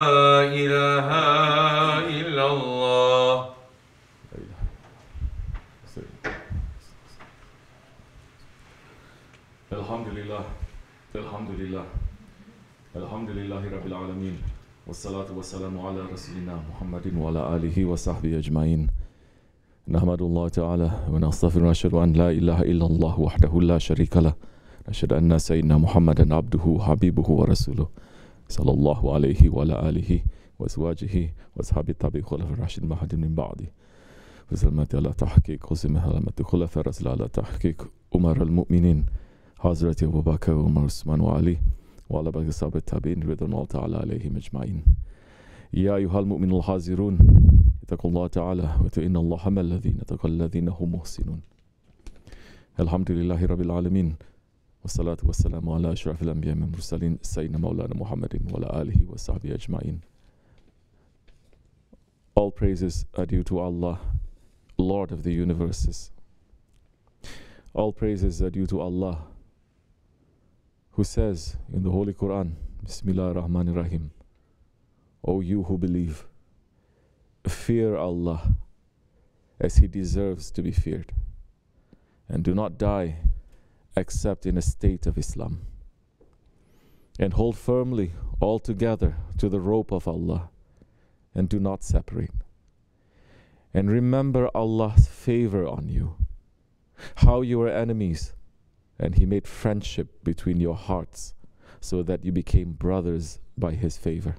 لا إله إلا الله. Elhamdülillah, elhamdülillah, elhamdülillahi rabbil alamin. Wassalatu wassalamu ala rasulina Muhammadin wa ala alihi ve sahbihi ecmain. Nahmadullah ta'ala ve nastaghfiru wa nashhadu an la ilaha illallah wahdahu la sharika lah. Nashhadu anna sayyidina Muhammadan abduhu habibuhu wa rasuluh. Sallallahu alayhi wa ala alihi wa azwajihi wa ashabi tabi'i khulafa'ir rashidin mahdin min ba'di. Wa sallamati ala tahqiq qasmi halamati khulafa'ir rasul ala tahqiq umar al-mu'minin. Hazreti Ebu Bakr, Umar, Osman ve Ali ve ala baki sahabe tabi'in rıdvanullah ta'ala aleyhim ecmain. Ya eyyuhal mu'minul hazirun itakullah ta'ala ve tu'innallaha mellezine takallezine hum muhsinun. Elhamdülillahi rabbil alemin ve salatu ve selamu ala eşrafil enbiya ve mursalin seyyidina Mevlana Muhammedin ve ala alihi ve sahbihi ecmain. All praises are due to Allah, Lord of the universes. All praises are due to Allah, who says in the Holy Quran, Bismillah ar-Rahman ar-Rahim, O you who believe, fear Allah as He deserves to be feared, and do not die except in a state of Islam, and hold firmly all together to the rope of Allah, and do not separate. And remember Allah's favor on you, how you were enemies, and He made friendship between your hearts so that you became brothers by His favor.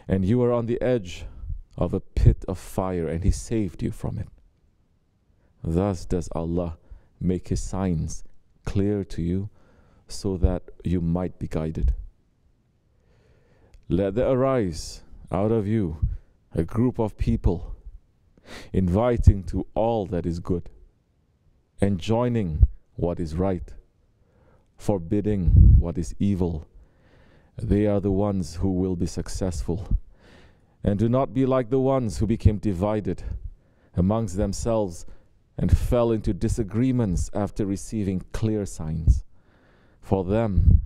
And you were on the edge of a pit of fire, and He saved you from it. Thus does Allah make His signs clear to you so that you might be guided. Let there arise out of you a group of people inviting to all that is good, enjoining what is right, forbidding what is evil. They are the ones who will be successful. And do not be like the ones who became divided amongst themselves and fell into disagreements after receiving clear signs. For them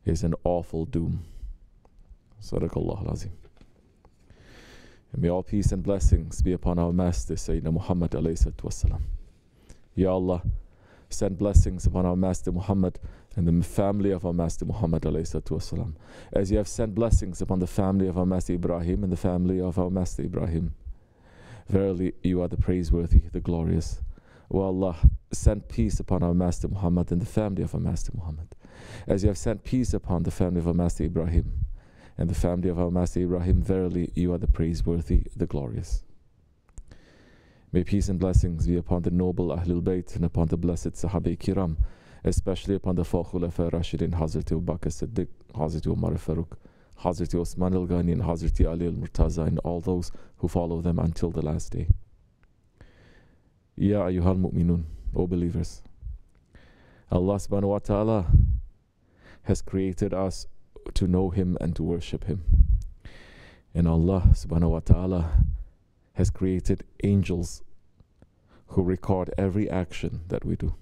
is an awful doom. Sadaqallahu al-Azim. And may all peace and blessings be upon our Master Sayyidina Muhammad alayhi salatu wassalam. Ya Allah, send blessings upon our Master Muhammad and the family of our Master Muhammad alayhi salatu wasalam, as you have sent blessings upon the family of our Master Ibrahim and the family of our Master Ibrahim. Verily, you are the praiseworthy, the glorious. O Allah, send peace upon our Master Muhammad and the family of our Master Muhammad, as you have sent peace upon the family of our Master Ibrahim and the family of our Master Ibrahim. Verily, you are the praiseworthy, the glorious. May peace and blessings be upon the noble Ahlul Bayt and upon the blessed Sahabe Kiram, especially upon the four Khulafa Rashidin, Hazreti Abu Bakr Siddiq, Hazreti Umar Farooq, Hazreti Osman al-Ghani, and Hazreti Ali al-Murtaza, and all those who follow them until the last day. Ya ayyuhal mu'minun, O believers, Allah subhanahu wa ta'ala has created us to know Him and to worship Him. And Allah subhanahu wa ta'ala has created angels who record every action that we do.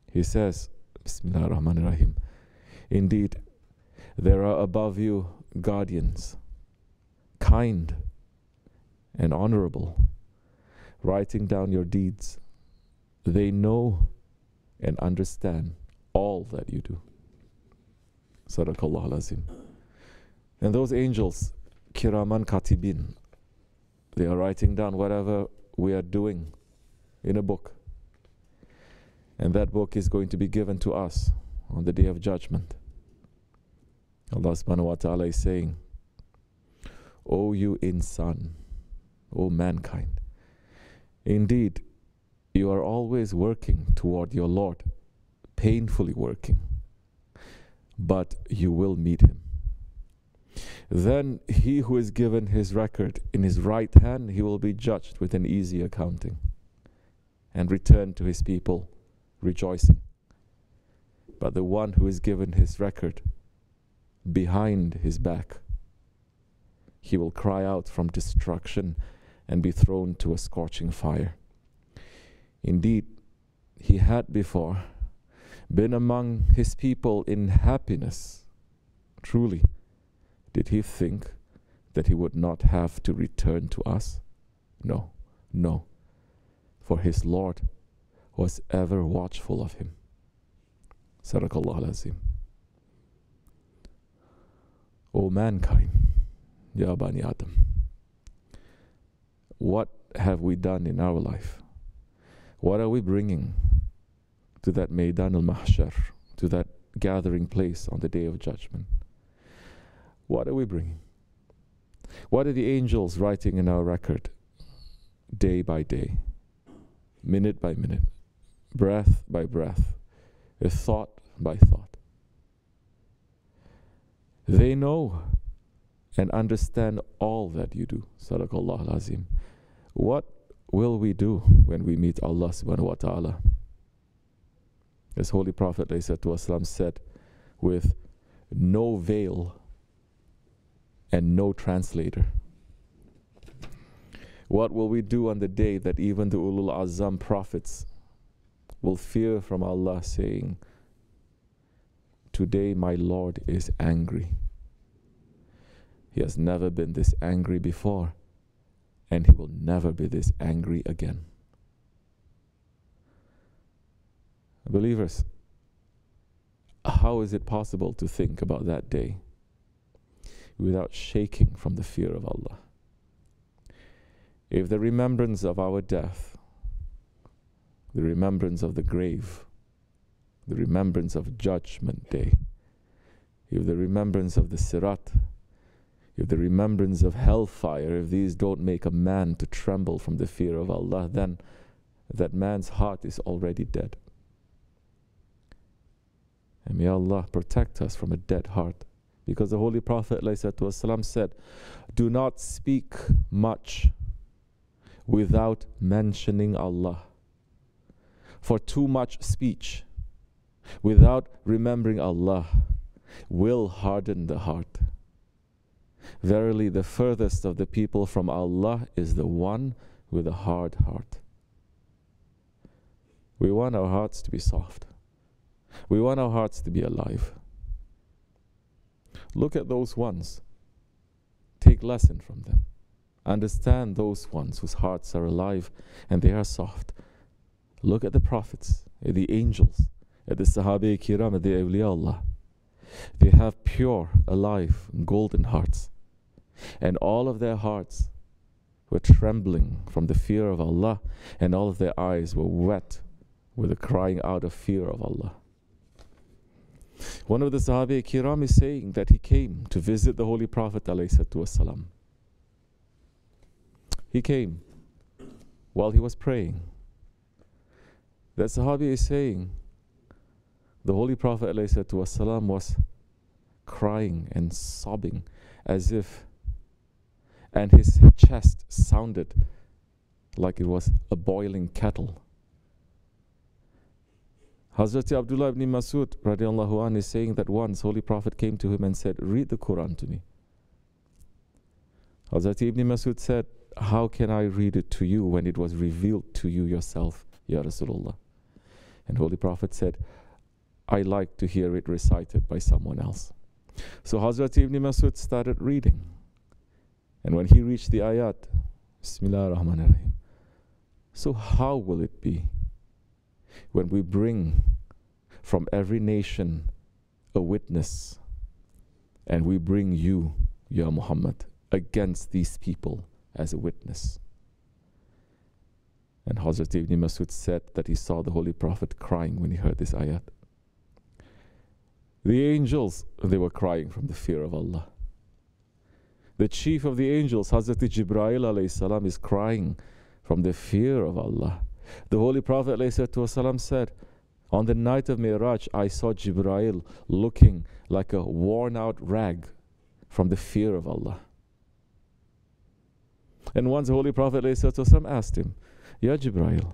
He says, Bismillah ar-Rahman ar-Rahim, indeed, there are above you guardians, kind and honorable, writing down your deeds. They know and understand all that you do. Sadaqallahu al-Azim. And those angels, kiraman katibin, they are writing down whatever we are doing in a book. And that book is going to be given to us on the day of judgment. Allah subhanahu wa ta'ala is saying, O you insan, O mankind, indeed, you are always working toward your Lord, painfully working, but you will meet Him. Then he who is given his record in his right hand, he will be judged with an easy accounting and return to his people rejoicing. But the one who is given his record behind his back, he will cry out from destruction and be thrown to a scorching fire. Indeed, he had before been among his people in happiness, truly, Did he think that he would not have to return to us? No, no. For his Lord was ever watchful of him. Sadaqallahu al-Azim. O mankind, Ya Bani Adam, what have we done in our life? What are we bringing to that Maidan al-Mahshar, to that gathering place on the Day of Judgment? What are we bringing? What are the angels writing in our record day by day, minute by minute, breath by breath, a thought by thought? They know and understand all that you do. Sadaqallahu al-Azim. What will we do when we meet Allah subhanahu wa ta'ala? As Holy Prophet ﷺ said, with no veil and no translator. What will we do on the day that even the Ulul Azam prophets will fear from Allah, saying, today my Lord is angry. He has never been this angry before, and he will never be this angry again. Believers, how is it possible to think about that day without shaking from the fear of Allah? If the remembrance of our death, the remembrance of the grave, the remembrance of Judgment Day, if the remembrance of the Sirat, if the remembrance of hellfire, if these don't make a man to tremble from the fear of Allah, then that man's heart is already dead. And may Allah protect us from a dead heart. Because the Holy Prophet ﷺ said, do not speak much without mentioning Allah. For too much speech without remembering Allah will harden the heart. Verily, the furthest of the people from Allah is the one with a hard heart. We want our hearts to be soft. We want our hearts to be alive. Look at those ones. Take lesson from them. Understand those ones whose hearts are alive and they are soft. Look at the prophets, at the angels, at the Sahabe Kiram, at the Awliya Allah. They have pure, alive, golden hearts. And all of their hearts were trembling from the fear of Allah, and all of their eyes were wet with the crying out of fear of Allah. One of the Sahabe Kiram is saying that he came to visit the Holy Prophet ﷺ. He came while he was praying. That Sahabi is saying the Holy Prophet ﷺ was crying and sobbing as if, and his chest sounded like it was a boiling kettle. Hazrat Abdullah ibn Masud radiallahu anh is saying that once Holy Prophet came to him and said, read the Quran to me. Hazrat ibn Masud said, how can I read it to you when it was revealed to you yourself, Ya Rasulullah? And Holy Prophet said, I like to hear it recited by someone else. So Hazrat ibn Masud started reading. And when he reached the ayat, Bismillah ar-Rahman ar-Rahim. So how will it be when we bring from every nation a witness, and we bring you, Ya Muhammad, against these people as a witness? And Hazrat ibn Masud said that he saw the Holy Prophet crying when he heard this ayat. The angels, they were crying from the fear of Allah. The chief of the angels, Hazrat Jibreel alayhi salam, is crying from the fear of Allah. The Holy Prophet ﷺ said, on the night of Mi'raj, I saw Jibreel looking like a worn out rag from the fear of Allah. And once the Holy Prophet ﷺ asked him, Ya Jibreel,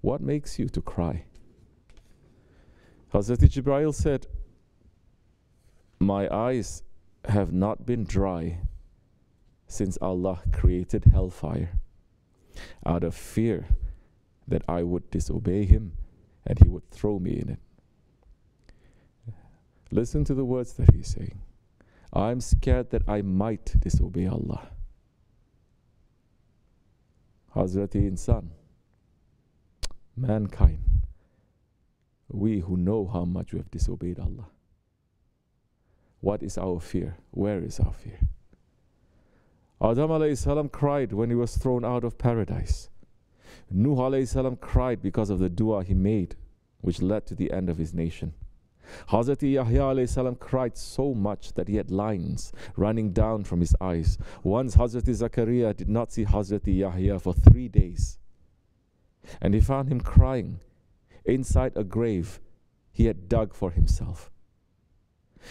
what makes you to cry? Hazrat Jibreel said, my eyes have not been dry since Allah created hellfire, out of fear that I would disobey Him and He would throw me in it. Listen to the words that He's saying. I'm scared that I might disobey Allah. Hazrati Insan, mankind, we who know how much we have disobeyed Allah. What is our fear? Where is our fear? Adam alayhi salam cried when he was thrown out of paradise. Nuh alayhi salam cried because of the dua he made, which led to the end of his nation. Hazrati Yahya alayhi salam cried so much that he had lines running down from his eyes. Once Hazrati Zakaria did not see Hazrati Yahya for 3 days, and he found him crying inside a grave he had dug for himself.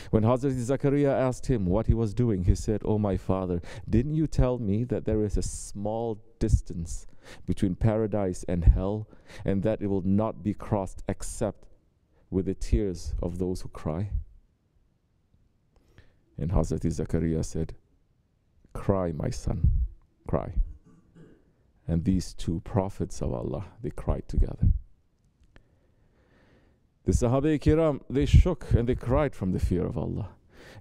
When Hazrati Zakaria asked him what he was doing, he said, "Oh my father, didn't you tell me that there is a small distance between paradise and hell, and that it will not be crossed except with the tears of those who cry?" And Hazrati Zakaria said, "Cry, my son, cry." And these two prophets of Allah, they cried together. The Sahaba Kiram, they shook and they cried from the fear of Allah.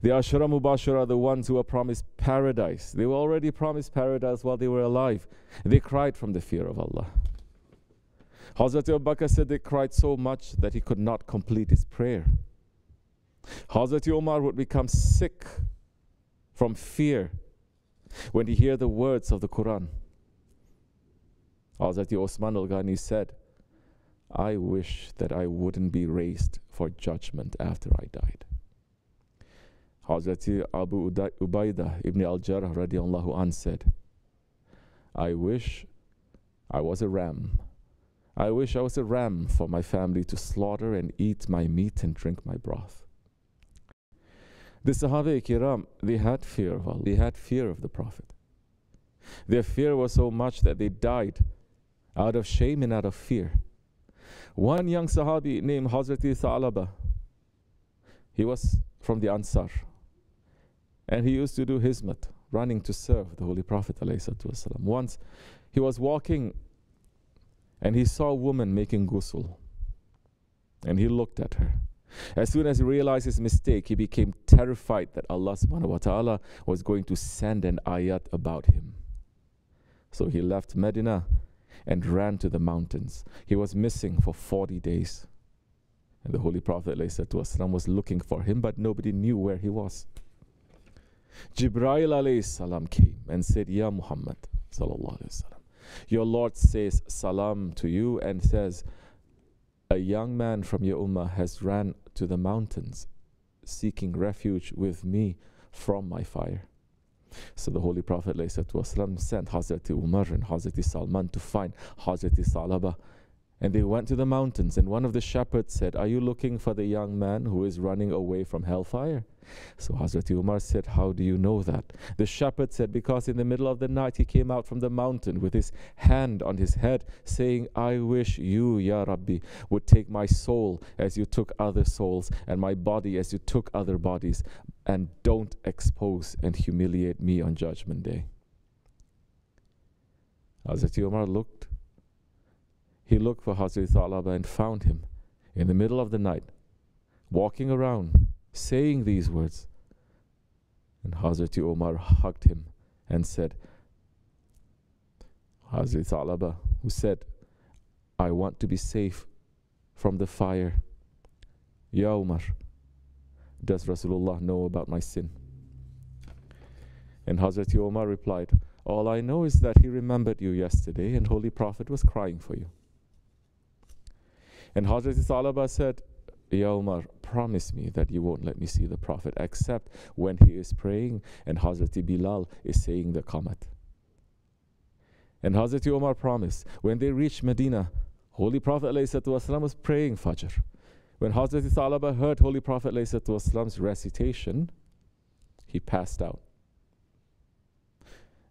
The Ashara Mubashara, the ones who were promised paradise, they were already promised paradise while they were alive. They cried from the fear of Allah. Hazrat Abu Bakr said they cried so much that he could not complete his prayer. Hazrat Umar would become sick from fear when he heard the words of the Quran. Hazrat Osman al-Ghani said, "I wish that I wouldn't be raised for judgment after I died." Hazrat Abu Ubaidah ibn al-Jarrah radiallahu anh said, "I wish I was a ram. I wish I was a ram for my family to slaughter and eat my meat and drink my broth." The Sahaba Kiram, they had fear of Allah. They had fear of the Prophet. Their fear was so much that they died out of shame and out of fear. One young Sahabi named Hazrati Thalaba, he was from the Ansar, and he used to do hizmat, running to serve the Holy Prophet ﷺ. Once he was walking and he saw a woman making ghusl, and he looked at her. As soon as he realized his mistake, he became terrified that Allah subhanahu wa ta'ala was going to send an ayat about him. So he left Medina and ran to the mountains. He was missing for 40 days. And the Holy Prophet ﷺ was looking for him, but nobody knew where he was. Jibreel alayhi salam came and said, "Ya Muhammad sallallahu alayhi wasallam, your Lord says salam to you and says, a young man from your ummah has ran to the mountains seeking refuge with me from my fire." So the Holy Prophet ﷺ sent Hazrati Umar and Hazrati Salman to find Hazrati Thalaba. And they went to the mountains, and one of the shepherds said, "Are you looking for the young man who is running away from hellfire?" So Hazrati Umar said, "How do you know that?" The shepherd said, "Because in the middle of the night he came out from the mountain with his hand on his head, saying, 'I wish you, Ya Rabbi, would take my soul as you took other souls, and my body as you took other bodies, and don't expose and humiliate me on Judgment Day.'" Hazrati Umar looked. He looked for Hazrat Thalaba and found him in the middle of the night, walking around, saying these words. And Hazrat Umar hugged him and said, Hazrat Thalaba, who said, "I want to be safe from the fire. Ya Umar, does Rasulullah know about my sin?" And Hazrat Umar replied, "All I know is that he remembered you yesterday and Holy Prophet was crying for you." And Hazrat Thalaba said, "Ya Umar, promise me that you won't let me see the Prophet except when he is praying and Hazrat Bilal is saying the qamat." And Hazrat Umar promised. When they reached Medina, Holy Prophet ﷺ was praying Fajr. When Hazrat Thalaba heard Holy Prophet ﷺ's recitation, he passed out.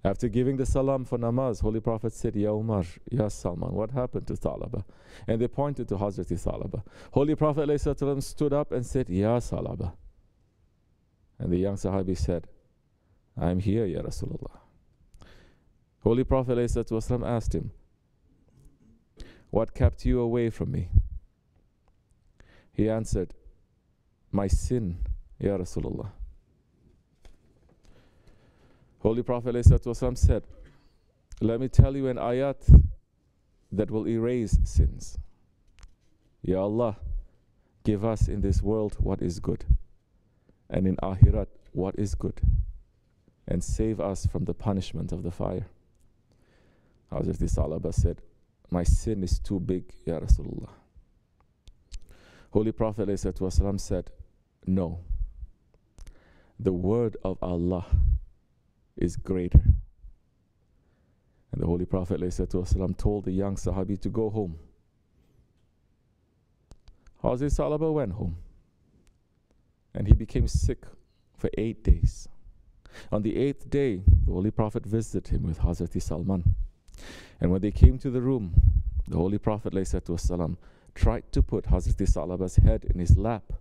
After giving the salam for namaz, Holy Prophet said, "Ya Umar, Ya Salman, what happened to Thalaba?" And they pointed to Hazrat Thalaba. Holy Prophet ﷺ stood up and said, "Ya Salaba." And the young Sahabi said, "I am here, Ya Rasulullah." Holy Prophet ﷺ asked him, "What kept you away from me?" He answered, "My sin, Ya Rasulullah." Holy Prophet ﷺ said, let me tell you an ayat that will erase sins. Ya Allah, give us in this world what is good, and in Akhirat what is good, and save us from the punishment of the fire. Hazrat Salaba said, my sin is too big, Ya Rasulullah. Holy Prophet ﷺ said, no, the word of Allah is greater. And the Holy Prophet ﷺ told the young Sahabi to go home. Hazrat Salaba went home, and he became sick for 8 days. On the 8th day, the Holy Prophet visited him with Hazrat Salman. And when they came to the room, the Holy Prophet ﷺ tried to put Hazrat Salaba's head in his lap,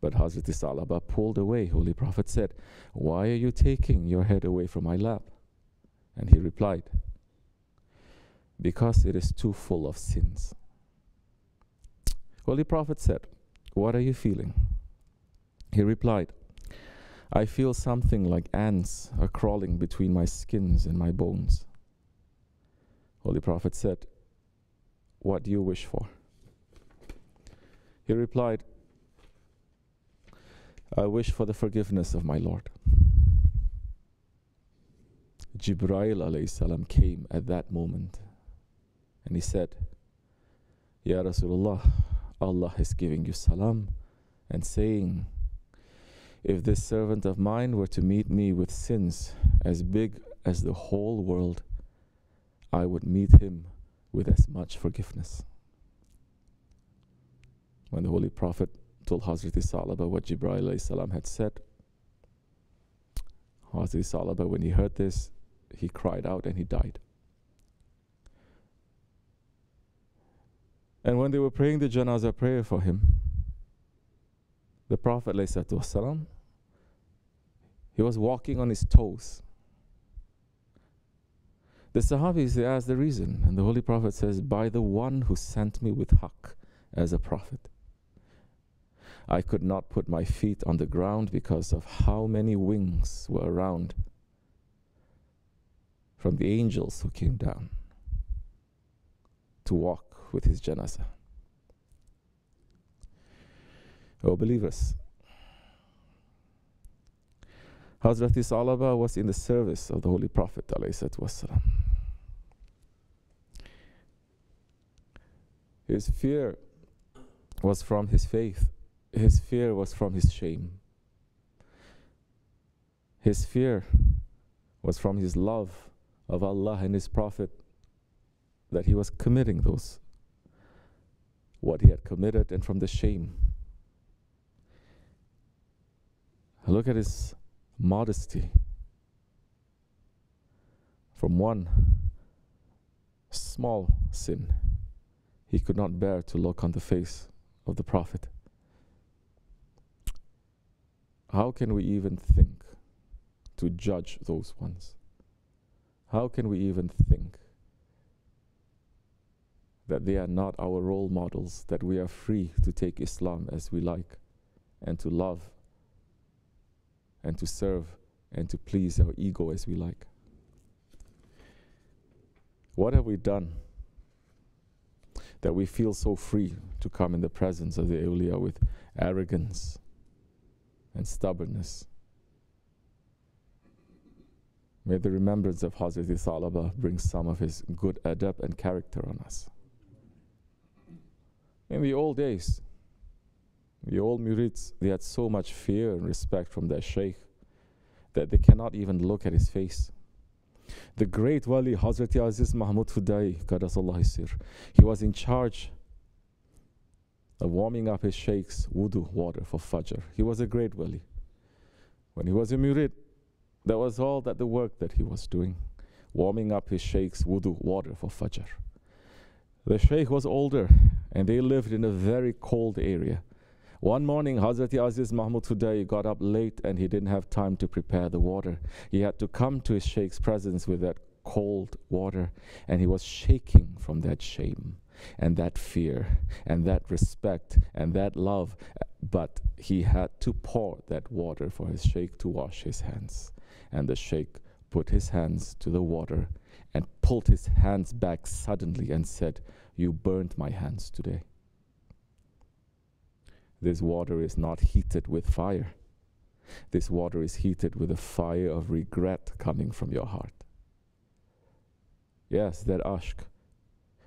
but Hazrat Salaba pulled away. Holy Prophet said, why are you taking your head away from my lap? And he replied, because it is too full of sins. Holy Prophet said, what are you feeling? He replied, I feel something like ants are crawling between my skins and my bones. Holy Prophet said, what do you wish for? He replied, I wish for the forgiveness of my Lord. Jibreel alayhi salam came at that moment, and he said, Ya Rasulullah, Allah is giving you salam and saying, if this servant of mine were to meet me with sins as big as the whole world, I would meet him with as much forgiveness. When the Holy Prophet told Hazrat Salaba what Jibreel alayhi salam had said, Hazrat Salaba, when he heard this, he cried out and he died. And when they were praying the janazah prayer for him, the Prophet ﷺ, he was walking on his toes. The Sahabis, they asked the reason, and the Holy Prophet says, by the one who sent me with haqq as a prophet. I could not put my feet on the ground because of how many wings were around from the angels who came down to walk with his janazah. Oh believers, Hazrat Salaba was in the service of the Holy Prophet ﷺ. His fear was from his faith. His fear was from his shame. His fear was from his love of Allah and his Prophet, that he was committing what he had committed, and from the shame. Look at his modesty. From one small sin, he could not bear to look on the face of the Prophet. How can we even think to judge those ones? How can we even think that they are not our role models, that we are free to take Islam as we like, and to love, and to serve, and to please our ego as we like? What have we done that we feel so free to come in the presence of the awliya with arrogance and stubbornness? May the remembrance of Hazrat Salaba bring some of his good adab and character on us. In the old days, the old murids, they had so much fear and respect from their shaykh that they cannot even look at his face. The great wali Hazrat Aziz Mahmud Fudai, Qaddasallahu sir, he was in charge of warming up his shaykh's wudu water for Fajr. He was a great wali. When he was a murid, that was all that the work that he was doing, warming up his shaykh's wudu water for Fajr. The shaykh was older, and they lived in a very cold area. One morning, Hazrat Aziz Mahmud Fudai got up late, and he didn't have time to prepare the water. He had to come to his shaykh's presence with that cold water, and he was shaking from that shame and that fear and that respect and that love. But he had to pour that water for his shaykh to wash his hands. And the shaykh put his hands to the water and pulled his hands back suddenly and said, "You burnt my hands today." This water is not heated with fire. This water is heated with a fire of regret coming from your heart. Yes, that ashk,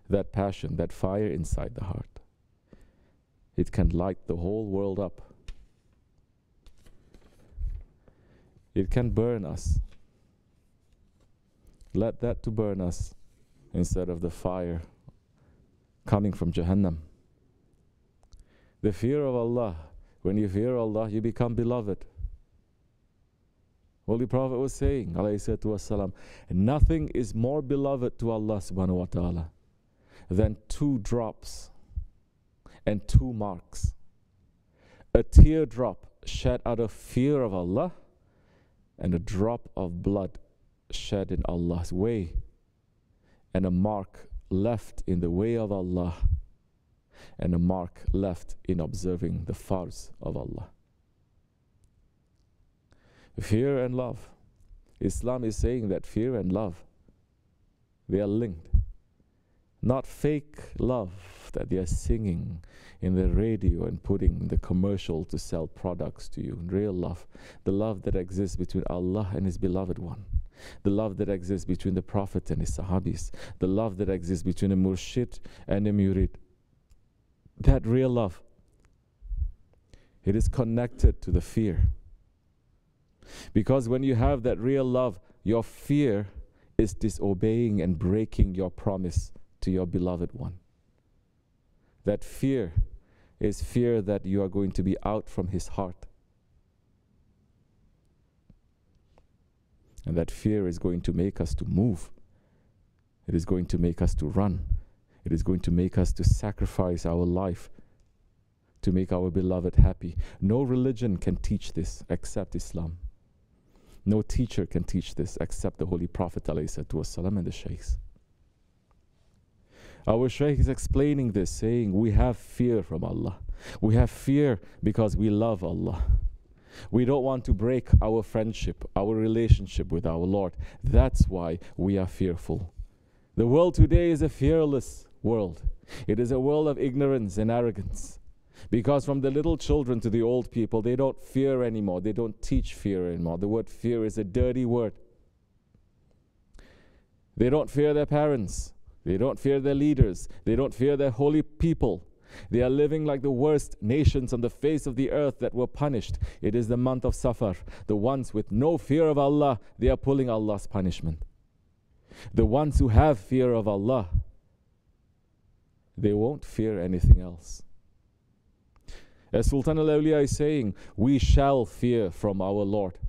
that passion, that fire inside the heart, it can light the whole world up. It can burn us. Let that to burn us instead of the fire coming from Jahannam. The fear of Allah, when you fear Allah, you become beloved. Holy Prophet was saying, alayhi salatu wassalam, nothing is more beloved to Allah subhanahu wa ta'ala than 2 drops and 2 marks. A teardrop shed out of fear of Allah and a drop of blood shed in Allah's way, and a mark left in the way of Allah, and a mark left in observing the farz of Allah. Fear and love. Islam is saying that fear and love, they are linked. Not fake love that they are singing in the radio and putting in the commercial to sell products to you. Real love. The love that exists between Allah and His beloved one. The love that exists between the Prophet and his Sahabis. The love that exists between a murshid and a murid. That real love, it is connected to the fear. Because when you have that real love, your fear is disobeying and breaking your promise to your beloved one. That fear is fear that you are going to be out from his heart. And that fear is going to make us to move. It is going to make us to run. It is going to make us to sacrifice our life to make our beloved happy. No religion can teach this except Islam. No teacher can teach this except the Holy Prophet ﷺ and the Sheikhs. Our Shaykh is explaining this, saying we have fear from Allah. We have fear because we love Allah. We don't want to break our friendship, our relationship with our Lord. That's why we are fearful. The world today is a fearless world. It is a world of ignorance and arrogance. Because from the little children to the old people, they don't fear anymore. They don't teach fear anymore. The word fear is a dirty word. They don't fear their parents. They don't fear their leaders. They don't fear their holy people. They are living like the worst nations on the face of the earth that were punished. It is the month of Safar. The ones with no fear of Allah, they are pulling Allah's punishment. The ones who have fear of Allah, they won't fear anything else. As Sultan al-Awliya is saying, we shall fear from our Lord.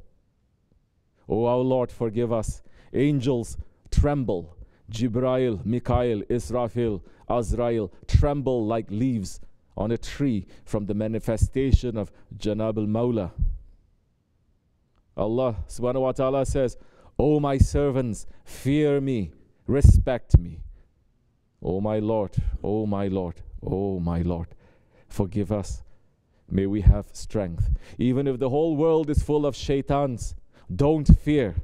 O our Lord, forgive us. Angels tremble. Jibrail, Mikael, Israfil, Azrael tremble like leaves on a tree from the manifestation of Janab al-Mawla. Allah subhanahu wa ta'ala says, O my servants, fear me, respect me. O my Lord, O my Lord, O my Lord, forgive us. May we have strength. Even if the whole world is full of shaitans, don't fear.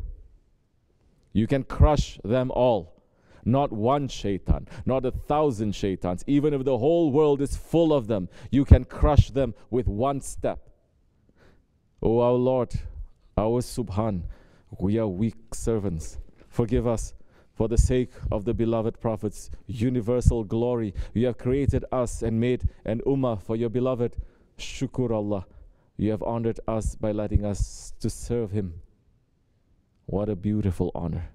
You can crush them all. Not one shaitan, not 1,000 shaitans. Even if the whole world is full of them, you can crush them with one step. O our Lord, our Subhan, we are weak servants. Forgive us for the sake of the beloved Prophet's universal glory. You have created us and made an ummah for your beloved. Shukur Allah, you have honored us by letting us to serve him. What a beautiful honor.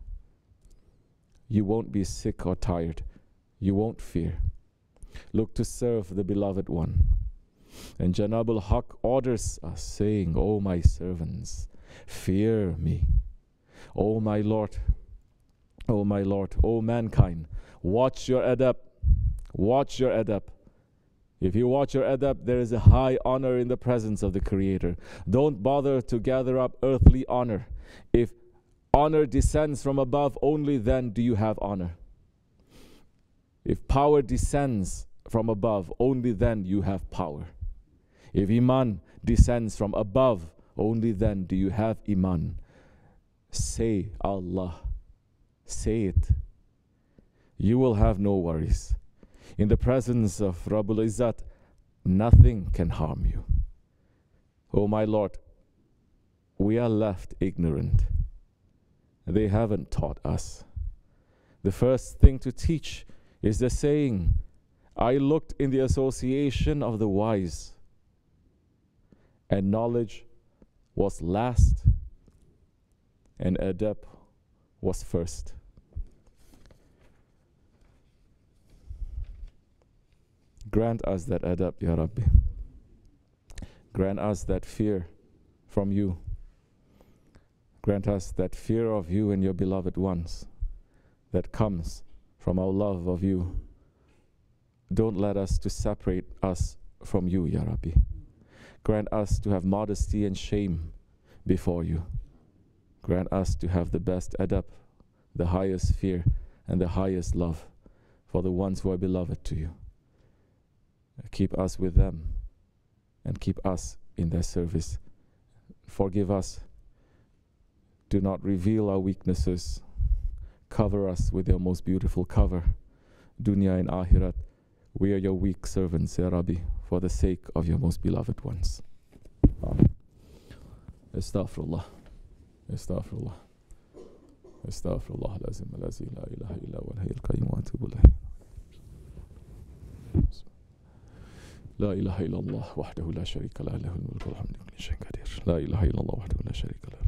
You won't be sick or tired. You won't fear. Look to serve the beloved one. And Janab al-Haq orders us, saying, O my servants, fear me. O my Lord, O my Lord, O mankind, watch your adab. Watch your adab. If you watch your adab, there is a high honor in the presence of the Creator. Don't bother to gather up earthly honor. If honor descends from above, only then do you have honor. If power descends from above, only then you have power. If iman descends from above, only then do you have iman. say Allah. Say it. You will have no worries. In the presence of Rabbul Izzat, nothing can harm you. Oh my Lord, we are left ignorant. They haven't taught us. The first thing to teach is the saying, I looked in the association of the wise, and knowledge was last, and adab was first. Grant us that adab, Ya Rabbi. Grant us that fear from you. Grant us that fear of you and your beloved ones that comes from our love of you. Don't let us to separate us from you, Ya Rabbi. Grant us to have modesty and shame before you. Grant us to have the best adab, the highest fear, and the highest love for the ones who are beloved to you. Keep us with them and keep us in their service. Forgive us. Do not reveal our weaknesses. Cover us with your most beautiful cover. Dunya and Akhirat, we are your weak servants, Ya Rabbi, for the sake of your most beloved ones. Amen. Astaghfirullah. Astaghfirullah. Astaghfirullah lazim alazi la ilaha illa wal hayyul qayyum wa atubu ilayh. لا إله إلا الله وحده لا شريك له له الملك والحمد لله كل شيء قدير لا إله إلا الله وحده لا شريك له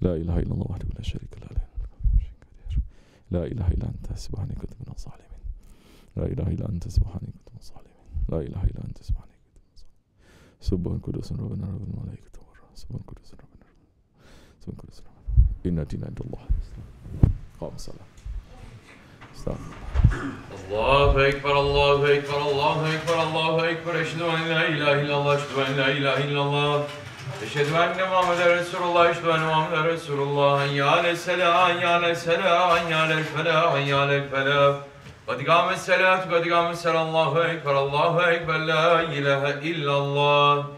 لا إله إلا الله وحده لا شريك له له الملك شيء قدير لا إله إلا أنت سبحانك كنت من الظالمين لا إله إلا أنت سبحانك كنت من الظالمين لا إله إلا أنت سبحانك كنت من الظالمين سبحان قدوس ربنا رب الملائكة والروح سبحان قدوس ربنا سبحان قدوس ربنا إن دين عند الله قام الصلاة الله أكبر الله أكبر الله أكبر الله أكبر أشهد أن لا إله إلا الله أشهد أن لا إله إلا الله أشهد أن محمدا رسول الله أشهد أن محمدا رسول الله حي على الصلاة حي على الصلاة حي على الفلاح حي على الفلاح قد قام الصلاة قد قام الصلاة الله أكبر لا إله إلا الله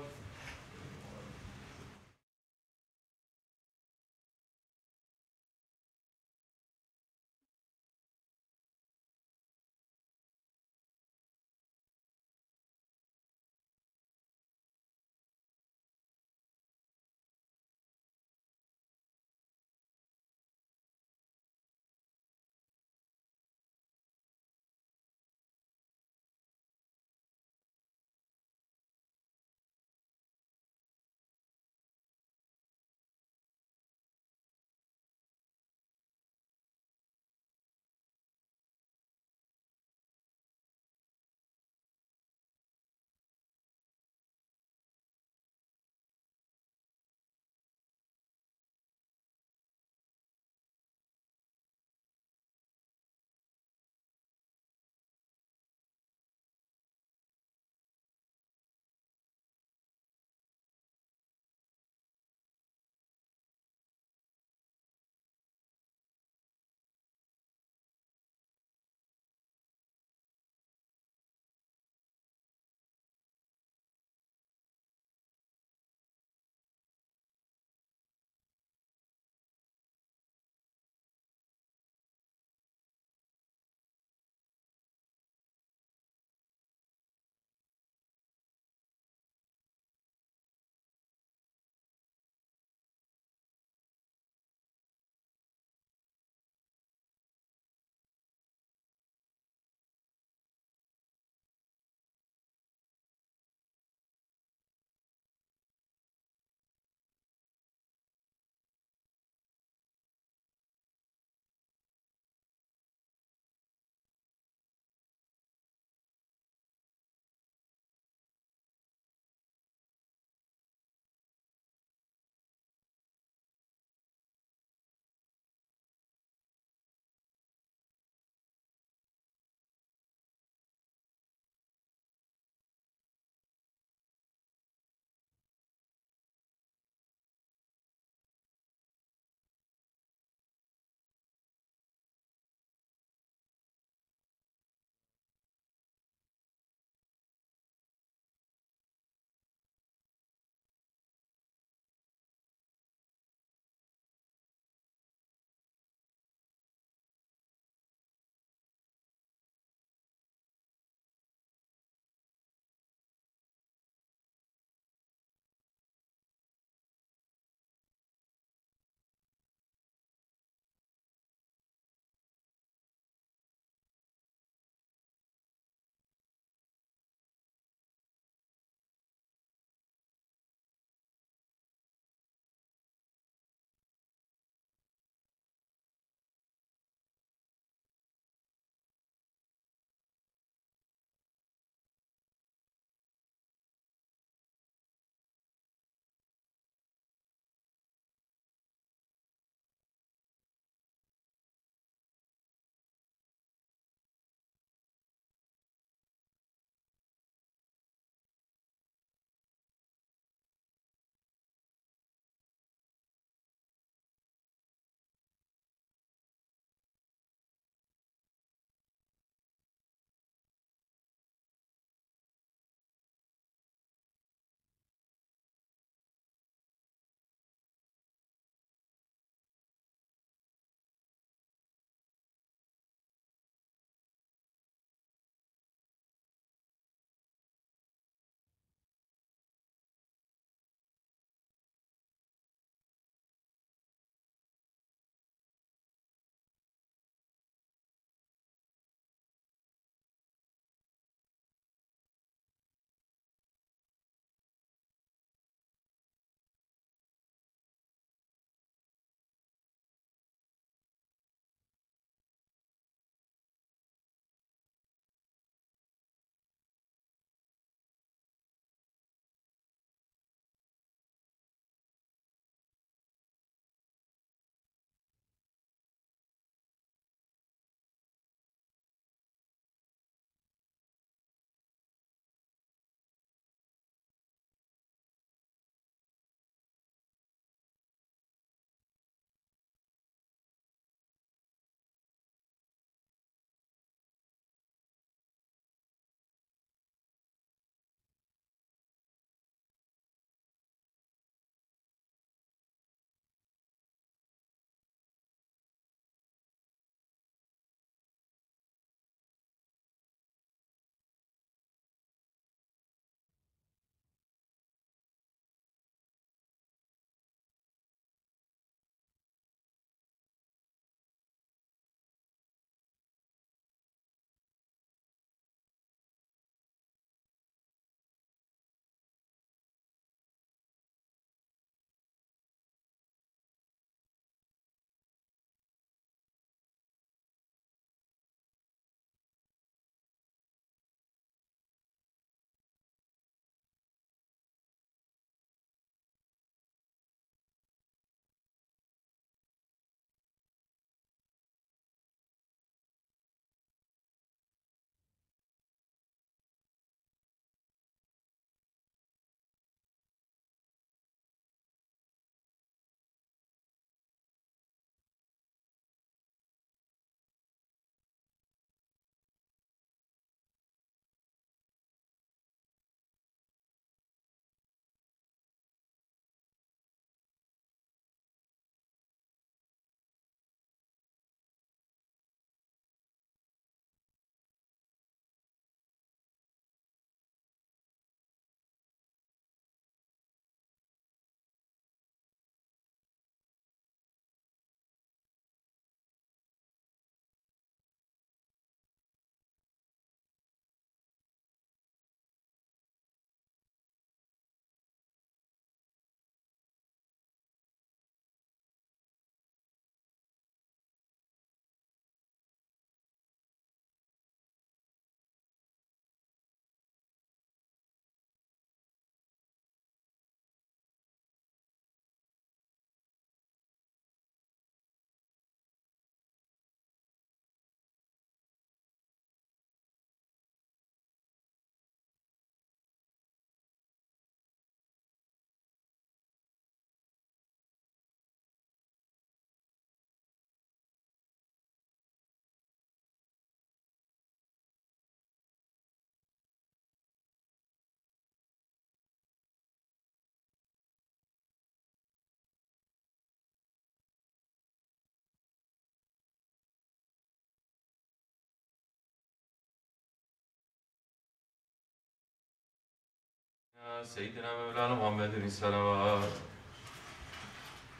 سيدنا مولانا محمد الصلوات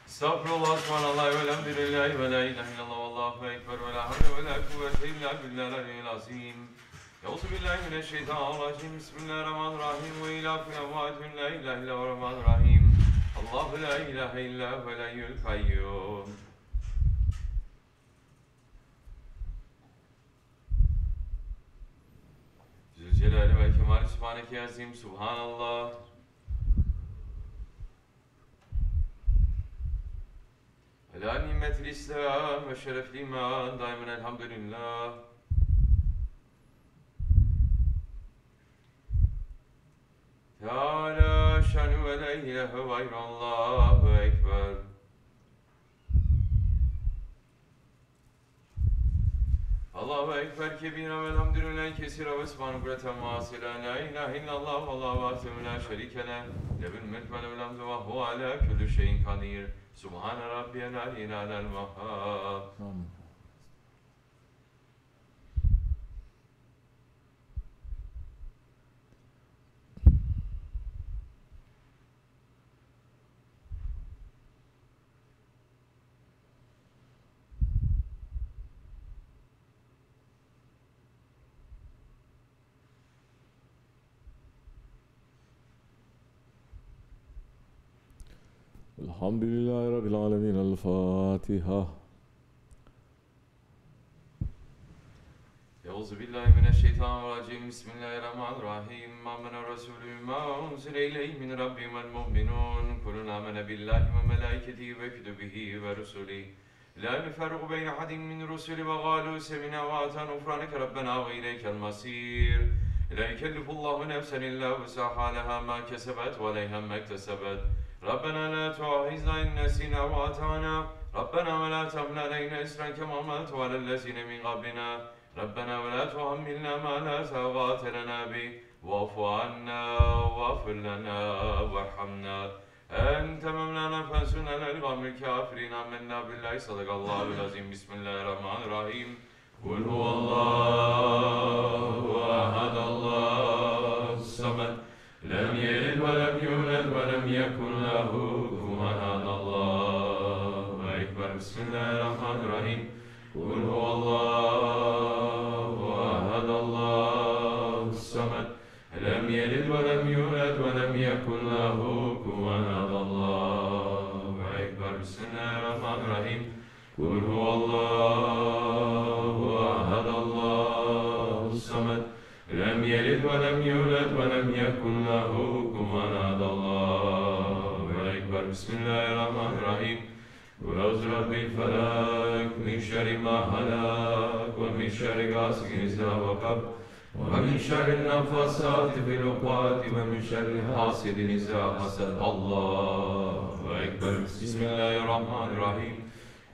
استغفر الله سبحان الله والحمد لله ولا اله الا الله والله اكبر ولا حول ولا قوه الا بالله العلي العظيم أعوذ بالله من الشيطان الرجيم بسم الله الرحمن الرحيم وإلى كل أموات لا إله إلا هو الرحمن الرحيم الله لا إله إلا هو الحي القيوم Zülcelal ve Kemal Sübhaneke Azim Subhanallah Ala nimetil İslam ve şerefli iman daimen elhamdülillah Teala şanü ve la ilahe gayrallahu ekber Allahu ekber kebira velhamdülillahi kesira ve subhanahu ve temasila la ilahe illallah ve allahu vahdehu la şerike leh lehul mulk ve lehul hamdu ve huve ala kulli şeyin kadir subhane rabbiyel aliyyil vehhab Elhamdülillahi Rabbil Alemin. El-Fatiha. Euzubillahimineşşeytanirracim. Bismillahirrahmanirrahim. Amene Resulü ma unzile ileyhi min Rabbihim vel mu'minun. Kulun amene billahi ve melaiketihi ve kütübihi ve rusulihi. La nuferriku beyne ahadin min rusuli ve galu semina ve atanu ufraneke Rabbena ve ileykel masir. La yükellifullahu nefsen illa vus'aha leha ma kesebet ve aleyha ma iktesebet. ربنا لا تؤاخذنا إن نسينا وأطعنا ربنا ولا تحمل علينا إصرا كما حملته على الذين من قبلنا ربنا ولا تحملنا ما لا طاقة لنا به واعف عنا واغفر لنا وارحمنا أنت مولانا فانصرنا على القوم الكافرين آمنا بالله صدق الله العظيم بسم الله الرحمن الرحيم قل هو الله أحد الله الصمد لم يلد ولم يولد ولم يكن له كفوا أحد الله أكبر بسم الله الرحمن الرحيم قل هو الله أحد الله الصمد لم يلد ولم يولد ولم يكن له كفوا أحد الله أكبر بسم الله الرحمن الرحيم قل هو الله أحد الله الصمد لم يلد ولم يولد ولم يكن له كفوا أحد الله أكبر بسم الله الرحمن الرحيم قل أعوذ برب الفلق من شر ما خلق ومن شر غاسق إذا وقب ومن شر النفاثات في العقد ومن شر حاسد إذا حسد الله أكبر بسم الله الرحمن الرحيم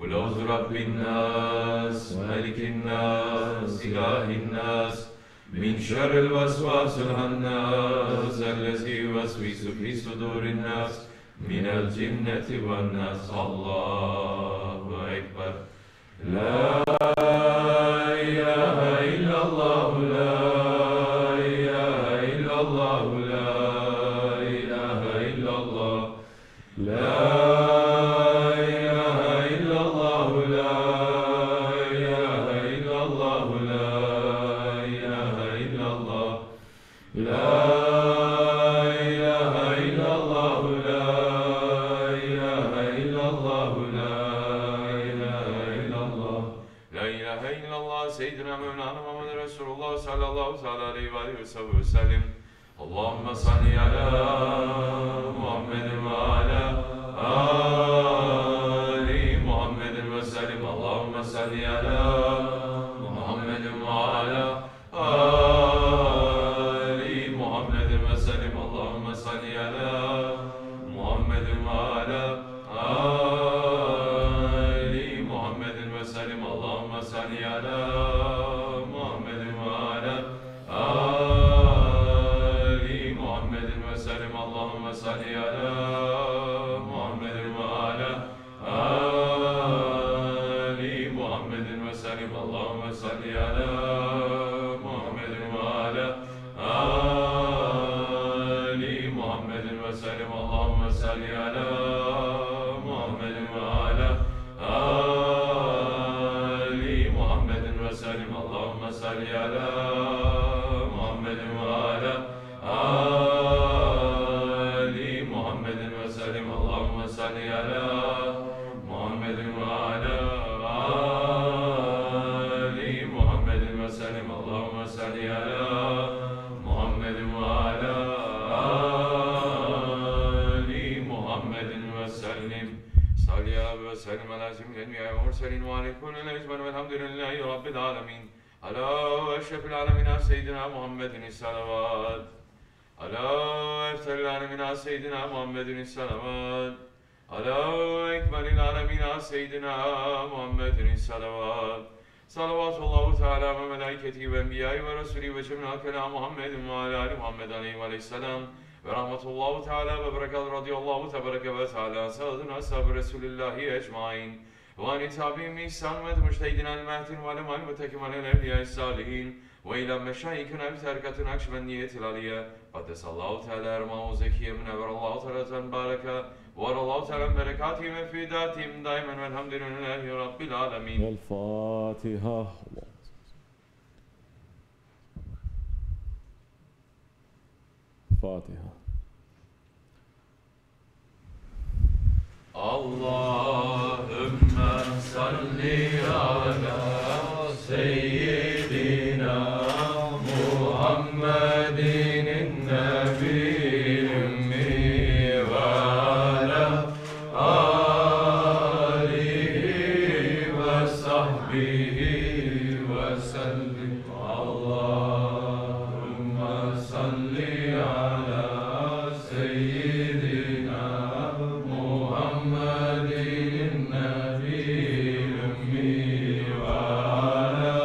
قل أعوذ برب الناس ملك الناس إله الناس من شر الوسواس الخناس الذي يوسوس في صدور الناس من الجنة والناس الله أكبر لا إله إلا الله لا إله إلا الله لا إله إلا الله لا وسلم اللهم صل على محمد وعلى آل محمد وسلم اللهم صل على محمد وعلى آل محمد وسلم اللهم صل على محمد وعلى آل محمد وسلم اللهم صل على محمد وعلى اللهم صل على محمد وعلى آل محمد وسلم اللهم صل على محمد وعلى آل محمد صل على محمد وعلى آل محمد وسلم اللهم صل على محمد وعلى آل محمد وسلم اللهم صل على محمد وعلى آل محمد وسلم صل يا رب وسلم على سيدنا الأنبياء والمرسلين وعلى كل الأجمل والحمد لله رب العالمين على أشرف العالمين سيدنا محمد الصلوات على أفضل العالمين سيدنا محمد الصلوات على أكمل العالمين سيدنا محمد الصلوات صلوات الله تعالى وملائكته وأنبيائه ورسوله وجميع كلام محمد وعلى آل محمد عليه السلام ورحمة الله تعالى وبركاته رضي الله تبارك وتعالى سيدنا أصحاب رسول الله أجمعين وعن تابعين بإحسان ومجتهدين المهدين والعلماء المتكمل الأولياء الصالحين وإلى مشايخنا بتركة نقشبندية العليا قدس الله تعالى أرماه زكيا منور الله تعالى باركة ور الله تعالى بركاتهم في ذاتهم دائما والحمد لله رب العالمين. الفاتحة. فاتحة. Allahümme salli ala seyyidina Muhammedin nebiyyil ümmi ve ala alihi ve sahbihi ve sellim. Allahümme salli ala seyyidina Muhammedin nebiyyil ümmi ve ala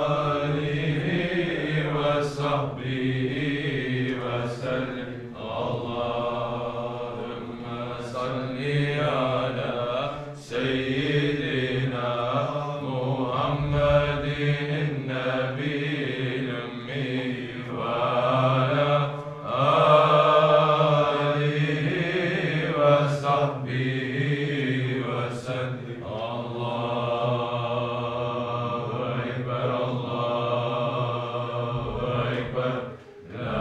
alihi ve sahbihi ve sellim. Allahümme salli ala seyyidina Muhammedin nebiyyil ümmi ve ala alihi ve sahbihi ve sellim. Allahu Ekber, Allahu Ekber. La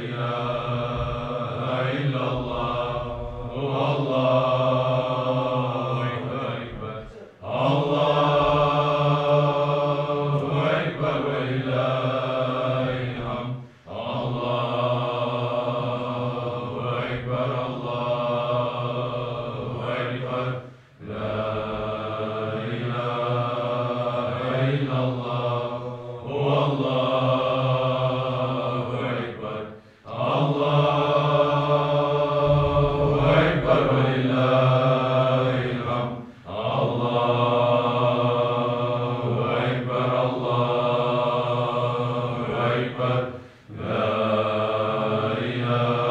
ilahe illallah. Allahu Ekber. Allahu Ekber ve ilahil hamd. Allahu Ekber, Allahu Ekber. La ilahe illallah. Allahu Ekber. Allahu Ekber ve ilahil hamd. Allahu Ekber, Allahu Ekber. La ilahe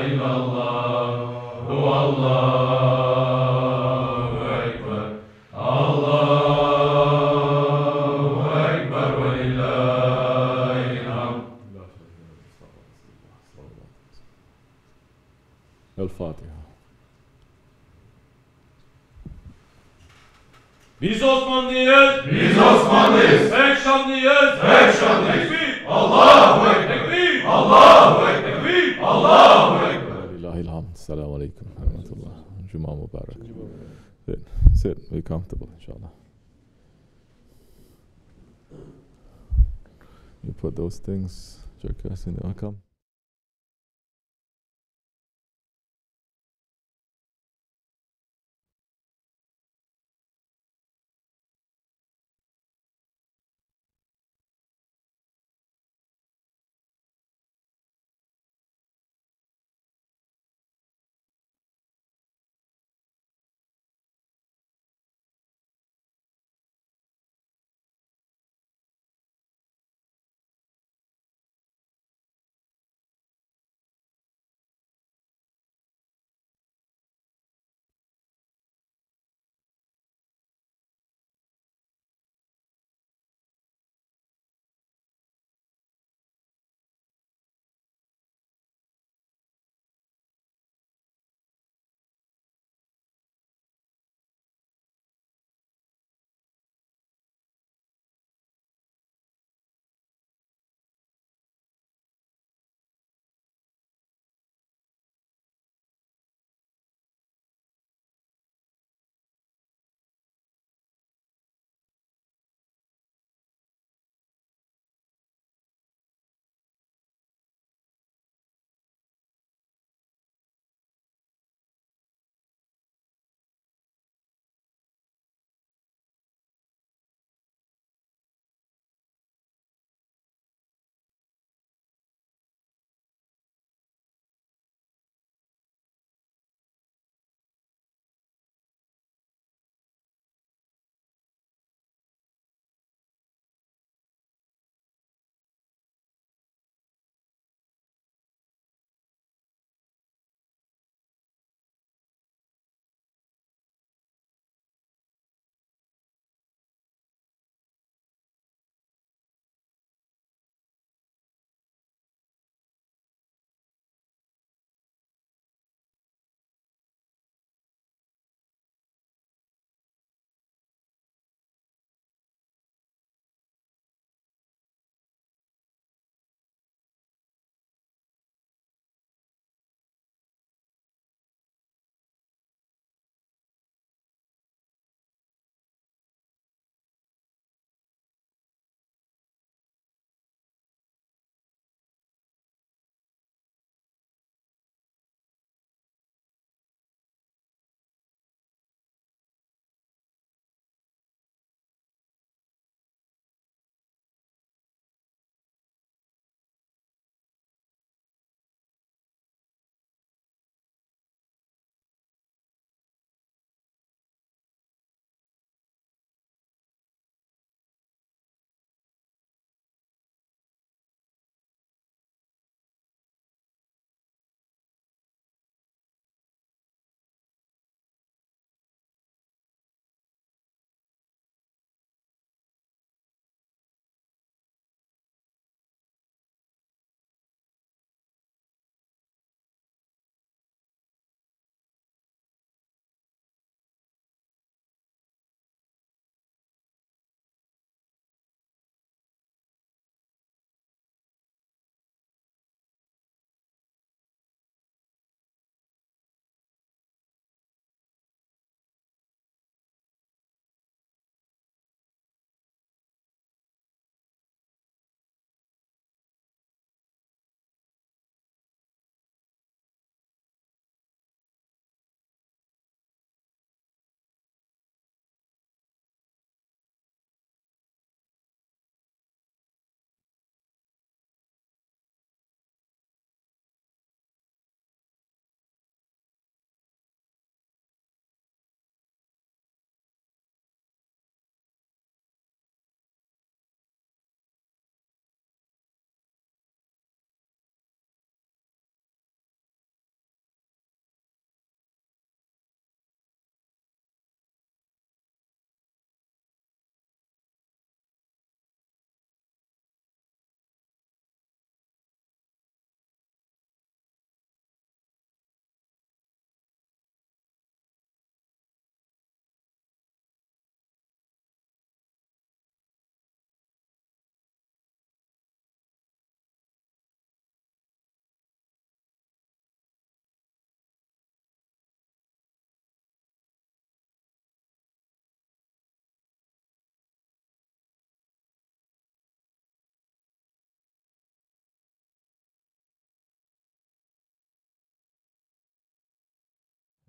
illallah. Allahu Ekber. Allahu Ekber ve ilahil hamd. الفاتحة. Biz Osmanlıyız. Biz Osmanlıyız. Pek şanlıyız. Pek şanlıyız. Tekbir. Allahu Ekber. Tekbir. Allahu Ekber. Tekbir. Allahu Ekber. Lillahilhamd. Assalamu alaikum warahmatullah. Juma Mubarak. Sit, be comfortable, inshallah. You put those things, Jakas, in the akam.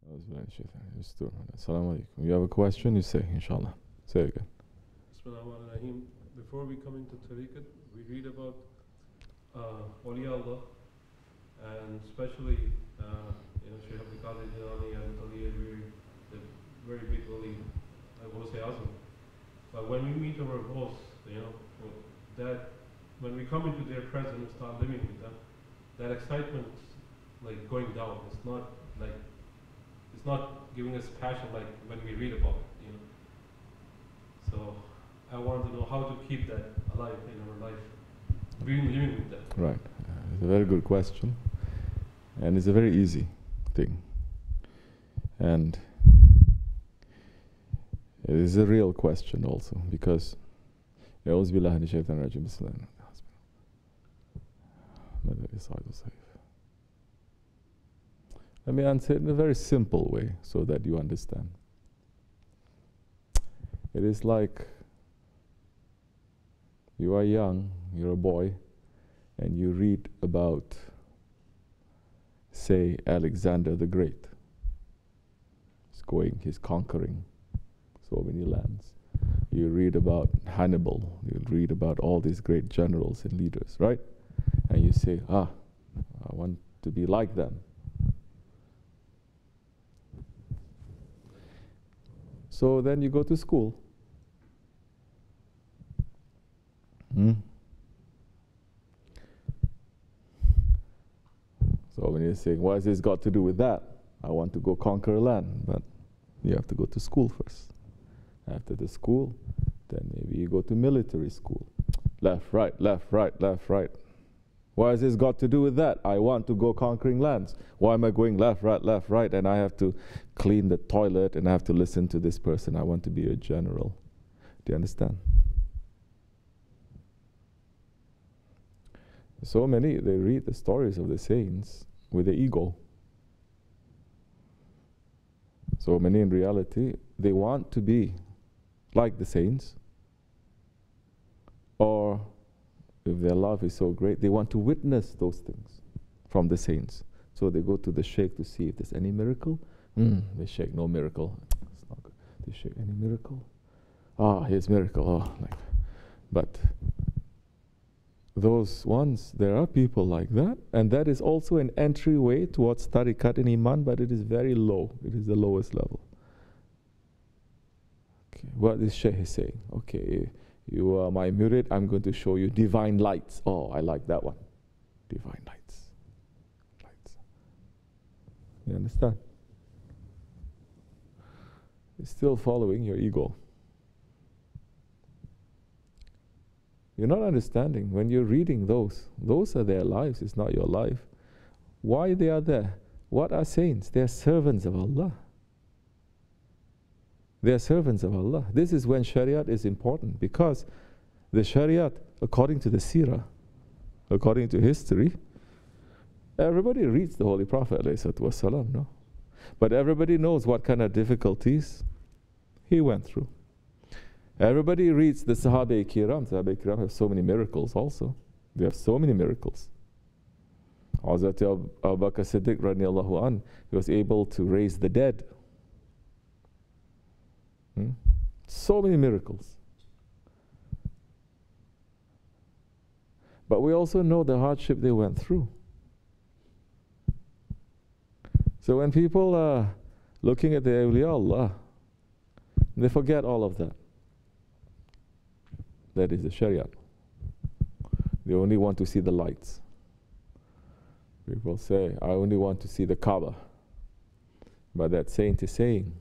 Assalamu alaikum. You have a question, you say, inshallah. Say it again. Bismillahirrahmanirrahim. Before we come into Tariqat, we read about Awliya Allah, and especially Shaykh Abdul Qadir Jilani and Ali Ajmiri, the very big wali, Ghaus-e Azam. But when we meet our Ghaus, that when we come into their presence, start living with them, that excitement's like going down. It's not giving us passion like when we read about it, So I want to know how to keep that alive in our life, living with them. Right. It's a very good question. And it's a very easy thing. And it is a real question also, because let me answer it in a very simple way so that you understand. It is like you are young, you're a boy, and you read about, say, Alexander the Great. He's conquering so many lands. You read about Hannibal, you read about all these great generals and leaders, right? And you say, I want to be like them. So then you go to school. So when you're saying, what has this got to do with that? I want to go conquer a land, but you have to go to school first. After the school, then maybe you go to military school. Left, right, left, right, left, right. What has this got to do with that? I want to go conquering lands. Why am I going left, right, and I have to clean the toilet and I have to listen to this person? I want to be a general. Do you understand? So many, they read the stories of the saints with the ego. So many in reality, they want to be like the saints, or if their love is so great, they want to witness those things from the saints. So they go to the sheikh to see if there's any miracle. The sheikh, no miracle. It's not good. The sheikh, any miracle? Here's miracle. But those ones, there are people like that, and that is also an entryway towards tariqat and iman, but it is very low. It is the lowest level. Okay, what this sheikh is saying? Okay, you are my murid, I'm going to show you divine lights. I like that one. Divine lights. You understand? It's still following your ego. You're not understanding. When you're reading those are their lives, it's not your life. Why they are there? What are saints? They are servants of Allah. They are servants of Allah. This is when Shariat is important, because the Shariat, according to the Seerah, according to history, everybody reads the Holy Prophet ﷺ, no? But everybody knows what kind of difficulties he went through. Everybody reads the Sahaba Kiram. Sahaba Kiram have so many miracles also. They have so many miracles. Hazrat Abu Bakr Siddiq radiallahu anh, he was able to raise the dead. So many miracles. But we also know the hardship they went through. So when people are looking at the awliya Allah, they forget all of that. That is the Shariat. They only want to see the lights. People say, I only want to see the Kaaba. But that saint is saying,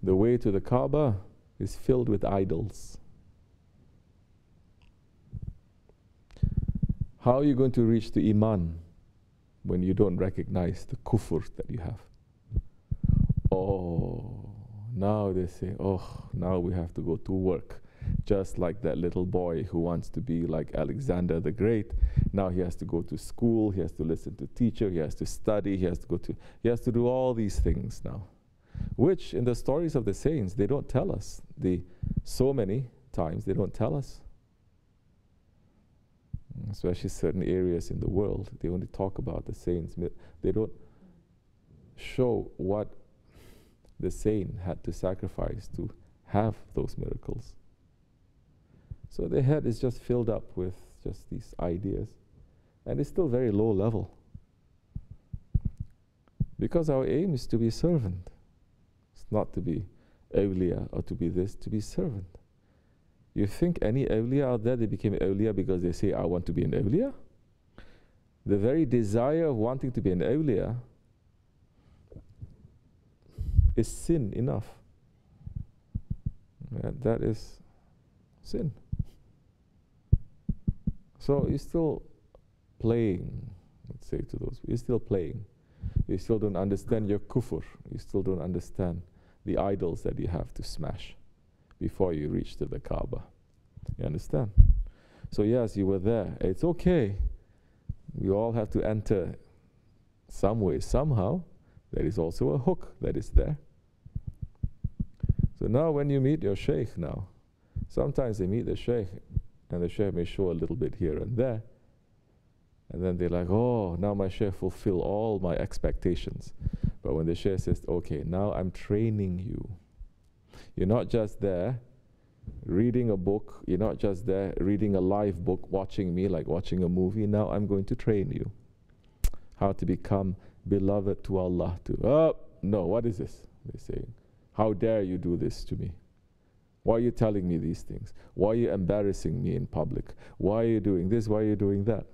the way to the Kaaba is filled with idols. How are you going to reach the Iman when you don't recognize the kufr that you have? Now they say, now we have to go to work. Just like that little boy who wants to be like Alexander the Great. Now he has to go to school, he has to listen to teacher, he has to study, he has to do all these things now. Which in the stories of the saints, they don't tell us. So many times they don't tell us. Especially certain areas in the world, they only talk about the saints. They don't show what the saint had to sacrifice to have those miracles. So their head is just filled up with just these ideas, and it's still very low level. Because our aim is to be servant. It's not to be awliya or to be this, to be servant. You think any awliya out there, they became awliya because they say, I want to be an awliya? The very desire of wanting to be an awliya is sin enough. And that is sin. So you're still playing, let's say to those, you're still playing. You still don't understand your kufr. You still don't understand the idols that you have to smash before you reach to the Kaaba. You understand? So yes, you were there. It's okay. We all have to enter some way, somehow. There is also a hook that is there. So now when you meet your sheikh now, sometimes they meet the sheikh and the sheikh may show a little bit here and there. And then they're like, oh, now my sheikh fulfill all my expectations. But when the sheikh says, okay, now I'm training you. You're not just there reading a book. You're not just there reading a live book, watching me like watching a movie. Now I'm going to train you how to become beloved to Allah. Oh, no, what is this? They're saying, how dare you do this to me? Why are you telling me these things? Why are you embarrassing me in public? Why are you doing this? Why are you doing that?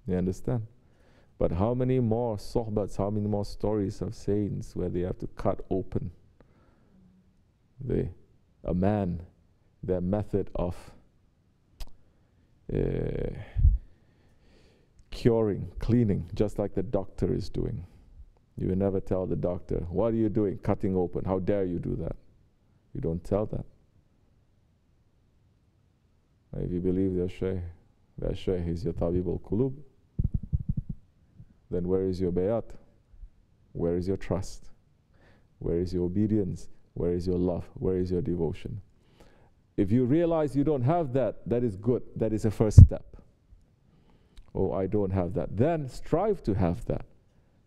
You understand? But how many more sohbats, how many more stories of saints where they have to cut open a man, their method of curing, cleaning, just like the doctor is doing. You will never tell the doctor, what are you doing, cutting open? How dare you do that? You don't tell that. If you believe that shaykh is your tabib al-qulub, then where is your bayat? Where is your trust? Where is your obedience? Where is your love? Where is your devotion? If you realize you don't have that, that is good. That is a first step. Oh, I don't have that. Then strive to have that.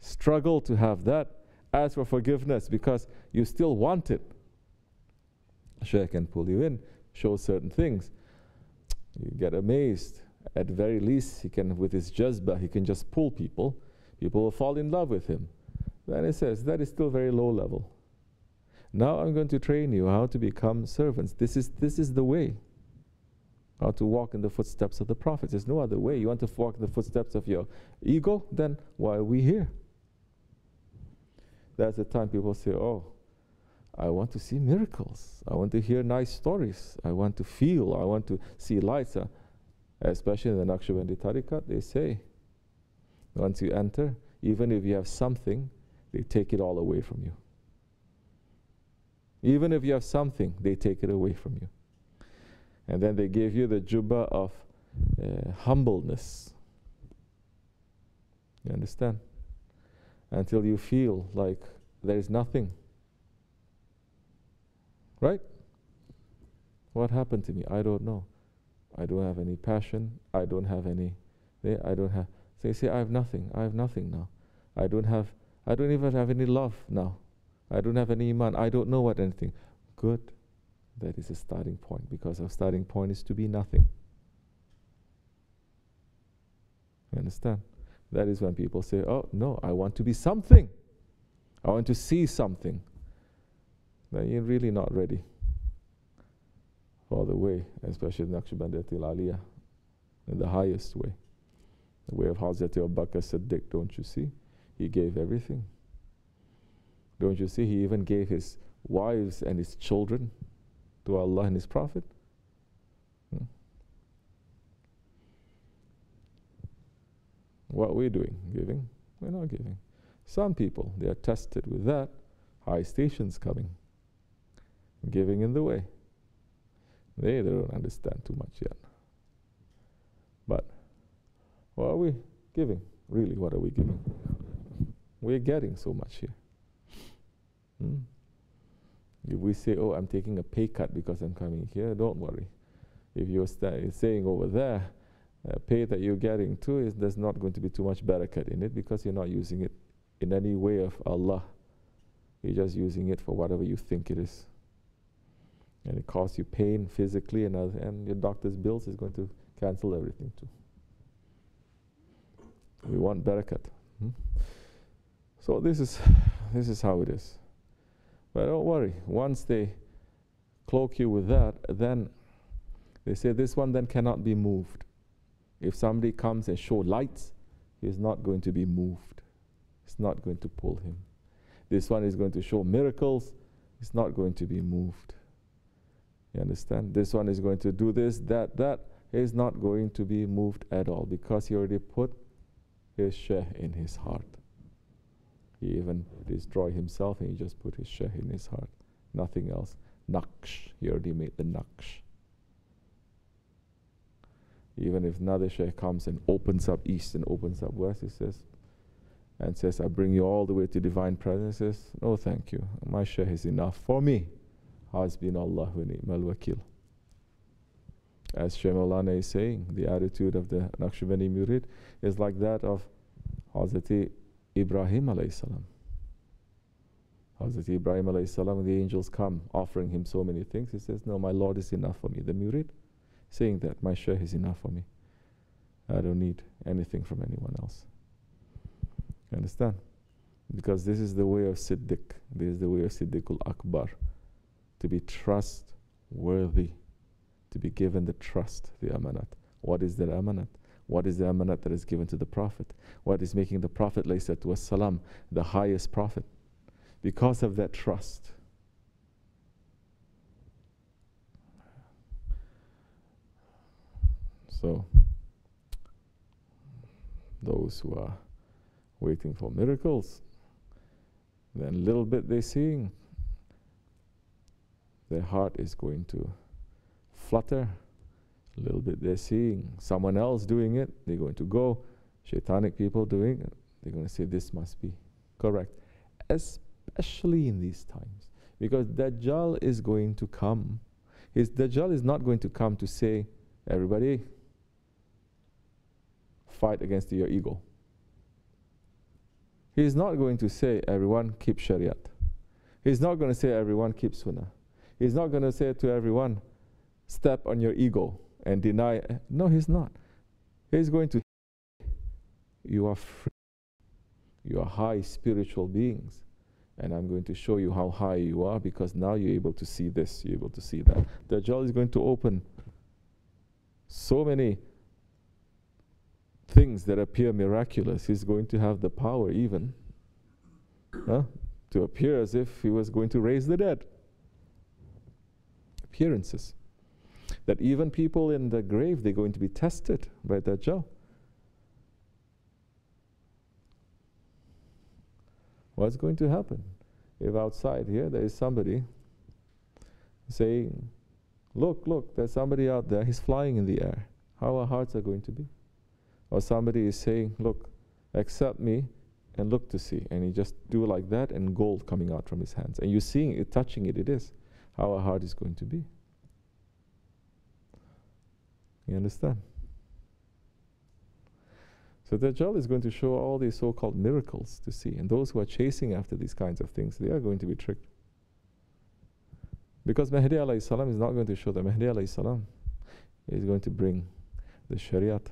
Struggle to have that. Ask for forgiveness because you still want it. Shaykh can pull you in, show certain things. You get amazed. At the very least, he can, with his jazba, he can just pull people. People will fall in love with him. Then he says, that is still very low level. Now I'm going to train you how to become servants. This is the way. How to walk in the footsteps of the prophets. There's no other way. You want to walk in the footsteps of your ego? Then why are we here? That's the time people say, oh, I want to see miracles. I want to hear nice stories. I want to feel. I want to see lights. Especially in the Nakshibendi tariqat, they say, once you enter, even if you have something, they take it all away from you. Even if you have something, they take it away from you. And then they give you the jubba of humbleness. You understand? Until you feel like there is nothing. Right? What happened to me? I don't know. I don't have any passion. I don't have any. I don't have. So you say, I have nothing. I have nothing now. I don't even have any love now. I don't have any iman. I don't know what anything. Good. That is a starting point, because our starting point is to be nothing. You understand? That is when people say, oh, no, I want to be something. I want to see something. Then you're really not ready for the way, especially Nakshibendiyatul Aliyah, in the highest way. The way of Hazrat Abu Bakr Siddiq, don't you see? He gave everything. Don't you see? He even gave his wives and his children to Allah and His Prophet. What are we doing? Giving? We're not giving. Some people, they are tested with that. High stations coming. Giving in the way. They don't understand too much yet. But what are we giving? Really, what are we giving? We're getting so much here. If we say, oh, I'm taking a pay cut because I'm coming here, don't worry. If you're saying over there, pay that you're getting too, there's not going to be too much barakah in it because you're not using it in any way of Allah. You're just using it for whatever you think it is. And it causes you pain physically, and your doctor's bills is going to cancel everything too. We want barakat. So this is how it is. But don't worry, once they cloak you with that, then they say this one then cannot be moved. If somebody comes and show lights, he's not going to be moved. It's not going to pull him. This one is going to show miracles, it's not going to be moved. You understand? This one is going to do this, that is not going to be moved at all, because he already put his shaykh in his heart. He even destroyed himself and he just put his shaykh in his heart. Nothing else. Naqsh. He already made the naqsh. Even if another shaykh comes and opens up east and opens up west, he says, I bring you all the way to divine presence. He says, no thank you. My shaykh is enough for me. Hasbunallahu wa ni'mal wakil. As Shaykh Maulana is saying, the attitude of the Nakshibendi Murid is like that of Hazrat Ibrahim alayhi salam. Hazrat Ibrahim alayhi salam, the angels come offering him so many things. He says, no, my Lord is enough for me. The Murid saying that, my Shaykh is enough for me. I don't need anything from anyone else. You understand? Because this is the way of Siddiq. This is the way of Siddiqul Akbar. To be trustworthy. To be given the trust, the amanat. What is the amanat? What is the amanat that is given to the Prophet? What is making the Prophet ﷺ the highest prophet? Because of that trust. So, those who are waiting for miracles, then little bit they're seeing, their heart is going to flutter. A little bit they're seeing someone else doing it, they're going to go. Shaitanic people doing it, they're going to say this must be correct. Especially in these times. Because Dajjal is going to come. Dajjal is not going to come to say, everybody, fight against your ego. He's not going to say, everyone, keep Shariat. He's not going to say, everyone, keep Sunnah. He's not going to say to everyone, step on your ego and deny. No, he's not. He's going to, you are free. You are high spiritual beings. And I'm going to show you how high you are, because now you're able to see this, you're able to see that. Dajjal is going to open so many things that appear miraculous. He's going to have the power even to appear as if he was going to raise the dead. Appearances. That even people in the grave, they're going to be tested by Dajjal. What's going to happen if outside here there is somebody saying, look, there's somebody out there, he's flying in the air. How our hearts are going to be? Or somebody is saying, look, accept me and look to see. And he just do like that and gold coming out from his hands. And you're seeing it, touching it, it is. How our heart is going to be. You understand? So Dajjal is going to show all these so-called miracles to see. And those who are chasing after these kinds of things, they are going to be tricked. Because Mahdi alayhi salam is not going to show them. Mahdi alayhi salam is going to bring the Shariat.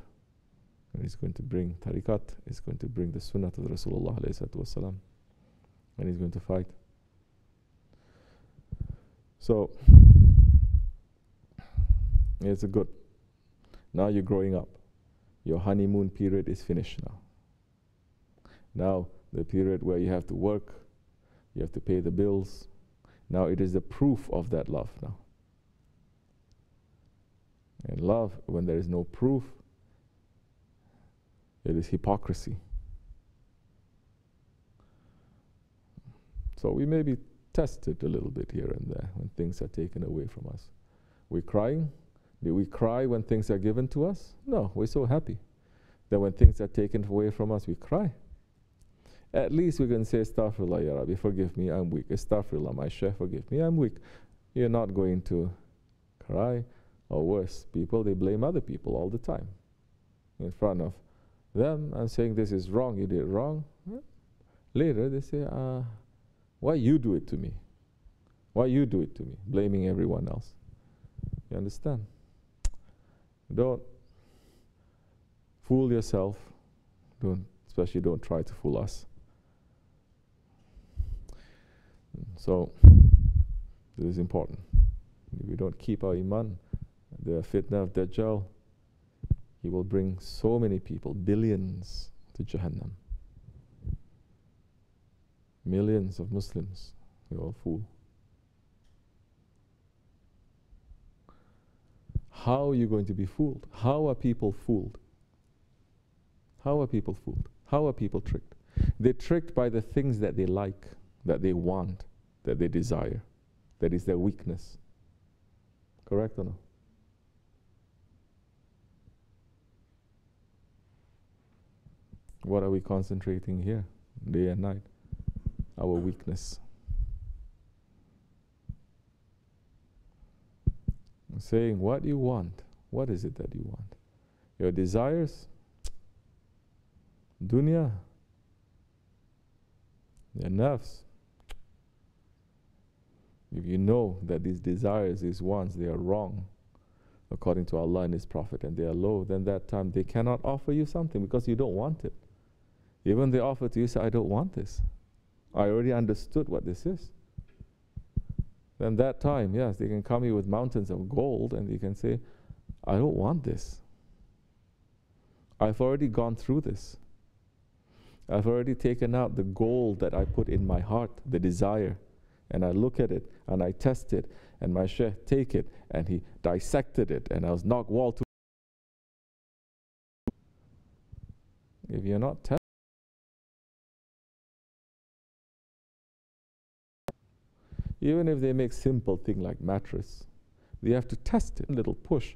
And he's going to bring tariqat. He's going to bring the sunnah of Rasulullah alayhi wasalam. And he's going to fight. So, it's a good. Now you're growing up. Your honeymoon period is finished now. Now, the period where you have to work, you have to pay the bills. Now it is the proof of that love now. And love, when there is no proof, it is hypocrisy. So we may be tested a little bit here and there when things are taken away from us. We're crying. Do we cry when things are given to us? No, we're so happy that when things are taken away from us, we cry. At least we can say, Astaghfirullah, Ya Rabbi, forgive me, I'm weak. Astaghfirullah, my Shaykh, forgive me, I'm weak. You're not going to cry. Or worse, people, they blame other people all the time. In front of them, I'm saying this is wrong, you did it wrong. Later they say, why you do it to me? Why you do it to me? Blaming everyone else. You understand? Don't fool yourself. Especially don't try to fool us. So, this is important. If we don't keep our iman, the fitna of Dajjal, he will bring so many people, billions, to Jahannam. Millions of Muslims, we all fool. How are you going to be fooled? How are people fooled? How are people fooled? How are people tricked? They're tricked by the things that they like, that they want, that they desire. That is their weakness. Correct or no? What are we concentrating here, day and night? Our weakness. I'm saying, what you want? What is it that you want? Your desires? Dunya? Your nafs? If you know that these desires, these wants, they are wrong, according to Allah and His Prophet, and they are low, then that time they cannot offer you something because you don't want it. Even they offer to you, say, I don't want this. I already understood what this is. Then that time, yes, they can come here with mountains of gold and they can say, I don't want this. I've already gone through this. I've already taken out the gold that I put in my heart, the desire. And I look at it and I test it, and my sheikh take it and he dissected it, and I was knocked wall to. If you're not tested, even if they make simple thing like mattress, they have to test it. A little push,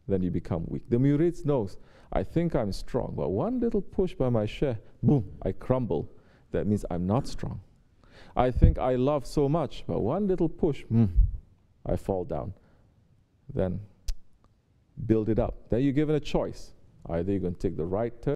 then you become weak. The murid knows, I think I'm strong, but one little push by my sheikh, boom, I crumble. That means I'm not strong. I think I love so much, but one little push, I fall down. Then build it up. Then you're given a choice. Either you're going to take the right turn,